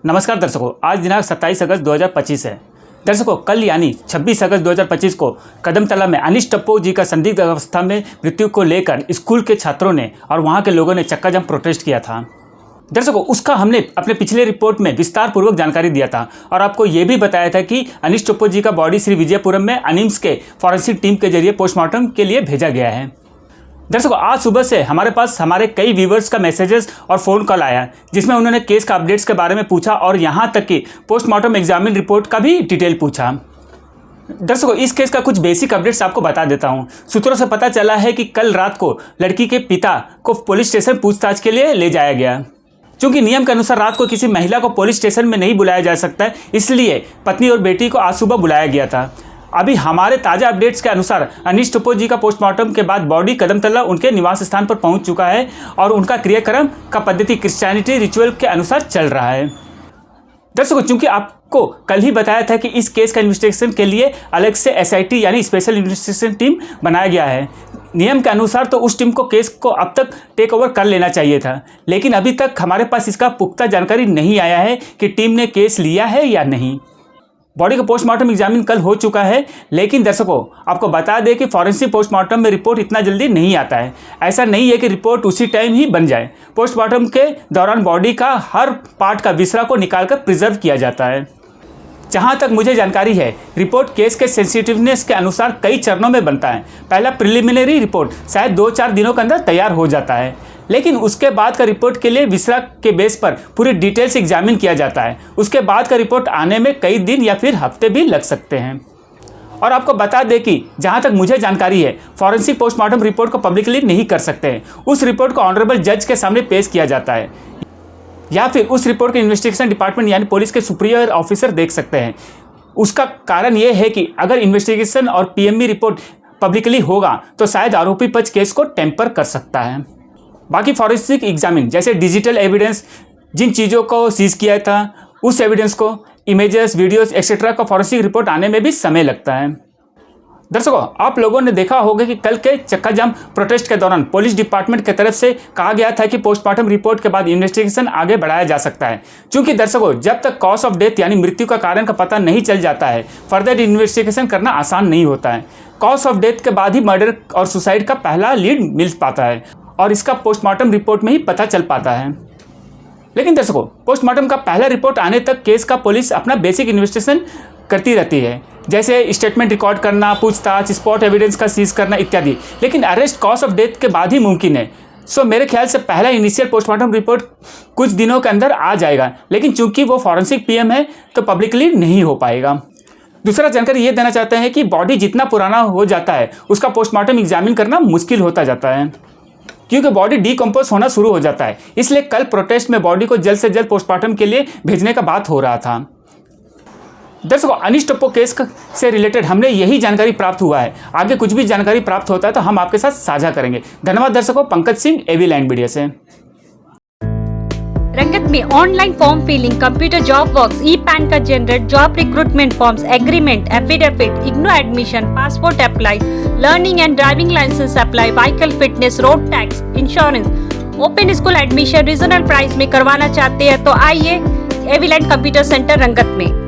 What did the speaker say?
नमस्कार दर्शकों, आज दिनांक 27 अगस्त 2025 है। दर्शकों, कल यानी 26 अगस्त 2025 को कदमतला में अनिश टप्पू जी का संदिग्ध अवस्था में मृत्यु को लेकर स्कूल के छात्रों ने और वहां के लोगों ने चक्का जाम प्रोटेस्ट किया था। दर्शकों, उसका हमने अपने पिछले रिपोर्ट में विस्तार पूर्वक जानकारी दिया था और आपको ये भी बताया था कि अनिश टप्पू जी का बॉडी श्री विजयपुरम में एनिम्स के फॉरेंसिक टीम के जरिए पोस्टमार्टम के लिए भेजा गया है। दर्शकों, आज सुबह से हमारे पास हमारे कई व्यूवर्स का मैसेजेस और फ़ोन कॉल आया जिसमें उन्होंने केस का अपडेट्स के बारे में पूछा और यहाँ तक कि पोस्टमार्टम एग्जामिन रिपोर्ट का भी डिटेल पूछा। दर्शकों, इस केस का कुछ बेसिक अपडेट्स आपको बता देता हूँ। सूत्रों से पता चला है कि कल रात को लड़की के पिता को पुलिस स्टेशन पूछताछ के लिए ले जाया गया। चूँकि नियम के अनुसार रात को किसी महिला को पुलिस स्टेशन में नहीं बुलाया जा सकता है, इसलिए पत्नी और बेटी को आज सुबह बुलाया गया था। अभी हमारे ताज़ा अपडेट्स के अनुसार अनिश टप्पू जी का पोस्टमार्टम के बाद बॉडी कदमतला उनके निवास स्थान पर पहुंच चुका है और उनका क्रियाक्रम का पद्धति क्रिश्चियनिटी रिचुअल के अनुसार चल रहा है। दर्शकों, चूंकि आपको कल ही बताया था कि इस केस का इन्वेस्टिगेशन के लिए अलग से एसआईटी यानी स्पेशल इन्वेस्टिगेशन टीम बनाया गया है। नियम के अनुसार तो उस टीम को केस को अब तक टेक ओवर कर लेना चाहिए था, लेकिन अभी तक हमारे पास इसका पुख्ता जानकारी नहीं आया है कि टीम ने केस लिया है या नहीं। बॉडी का पोस्टमार्टम एग्जामिन कल हो चुका है, लेकिन दर्शकों आपको बता दें कि फॉरेंसिक पोस्टमार्टम में रिपोर्ट इतना जल्दी नहीं आता है। ऐसा नहीं है कि रिपोर्ट उसी टाइम ही बन जाए। पोस्टमार्टम के दौरान बॉडी का हर पार्ट का विसरा को निकालकर प्रिजर्व किया जाता है। जहाँ तक मुझे जानकारी है, रिपोर्ट केस के सेंसिटिवनेस के अनुसार कई चरणों में बनता है। पहला प्रिलिमिनरी रिपोर्ट शायद 2-4 दिनों के अंदर तैयार हो जाता है, लेकिन उसके बाद का रिपोर्ट के लिए विसरा के बेस पर पूरी डिटेल से एग्जामिन किया जाता है। उसके बाद का रिपोर्ट आने में कई दिन या फिर हफ्ते भी लग सकते हैं। और आपको बता दें कि जहां तक मुझे जानकारी है, फॉरेंसिक पोस्टमार्टम रिपोर्ट को पब्लिकली नहीं कर सकते हैं। उस रिपोर्ट को ऑनरेबल जज के सामने पेश किया जाता है या फिर उस रिपोर्ट के इन्वेस्टिगेशन डिपार्टमेंट यानी पुलिस के सुपीरियर ऑफिसर देख सकते हैं। उसका कारण ये है कि अगर इन्वेस्टिगेशन और पीएमई रिपोर्ट पब्लिकली होगा तो शायद आरोपी पक्ष केस को टेम्पर कर सकता है। बाकी फॉरेंसिक एग्जामिन जैसे डिजिटल एविडेंस, जिन चीज़ों को सीज किया था उस एविडेंस को, इमेजेस, वीडियोस एक्सेट्रा का फॉरेंसिक रिपोर्ट आने में भी समय लगता है। दर्शकों, आप लोगों ने देखा होगा कि कल के चक्का जाम प्रोटेस्ट के दौरान पुलिस डिपार्टमेंट की तरफ से कहा गया था कि पोस्टमार्टम रिपोर्ट के बाद इन्वेस्टिगेशन आगे बढ़ाया जा सकता है। क्योंकि दर्शकों, जब तक कॉज ऑफ डेथ यानी मृत्यु का कारण का पता नहीं चल जाता है, फर्दर इन्वेस्टिगेशन करना आसान नहीं होता है। कॉज ऑफ डेथ के बाद ही मर्डर और सुसाइड का पहला लीड मिल पाता है और इसका पोस्टमार्टम रिपोर्ट में ही पता चल पाता है। लेकिन दर्शकों, पोस्टमार्टम का पहला रिपोर्ट आने तक केस का पुलिस अपना बेसिक इन्वेस्टिगेशन करती रहती है, जैसे स्टेटमेंट रिकॉर्ड करना, पूछताछ, स्पॉट एविडेंस का सीज करना इत्यादि। लेकिन अरेस्ट कॉज ऑफ डेथ के बाद ही मुमकिन है। सो मेरे ख्याल से पहला इनिशियल पोस्टमार्टम रिपोर्ट कुछ दिनों के अंदर आ जाएगा, लेकिन चूंकि वो फॉरेंसिक पीएम है तो पब्लिकली नहीं हो पाएगा। दूसरा जानकारी ये देना चाहते हैं कि बॉडी जितना पुराना हो जाता है उसका पोस्टमार्टम एग्जामिन करना मुश्किल होता जाता है, क्योंकि बॉडी डीकम्पोज होना शुरू हो जाता है। इसलिए कल प्रोटेस्ट में बॉडी को जल्द से जल्द पोस्टमार्टम के लिए भेजने का बात हो रहा था। दर्शकों, अनिश टप्पू केस से रिलेटेड हमने यही जानकारी प्राप्त हुआ है। आगे कुछ भी जानकारी प्राप्त होता है तो हम आपके साथ साझा करेंगे। धन्यवाद दर्शकों। Pankaj Singh, AV land media से। रंगत में online form filling, computer job works, e PAN card generate, job recruitment forms, agreement, affidavit, IGNOU admission, passport apply, learning and driving licence apply, vehicle fitness, road tax, insurance, open school admission regional price में करवाना चाहते हैं तो आइए एवी land computer centre रंगत में।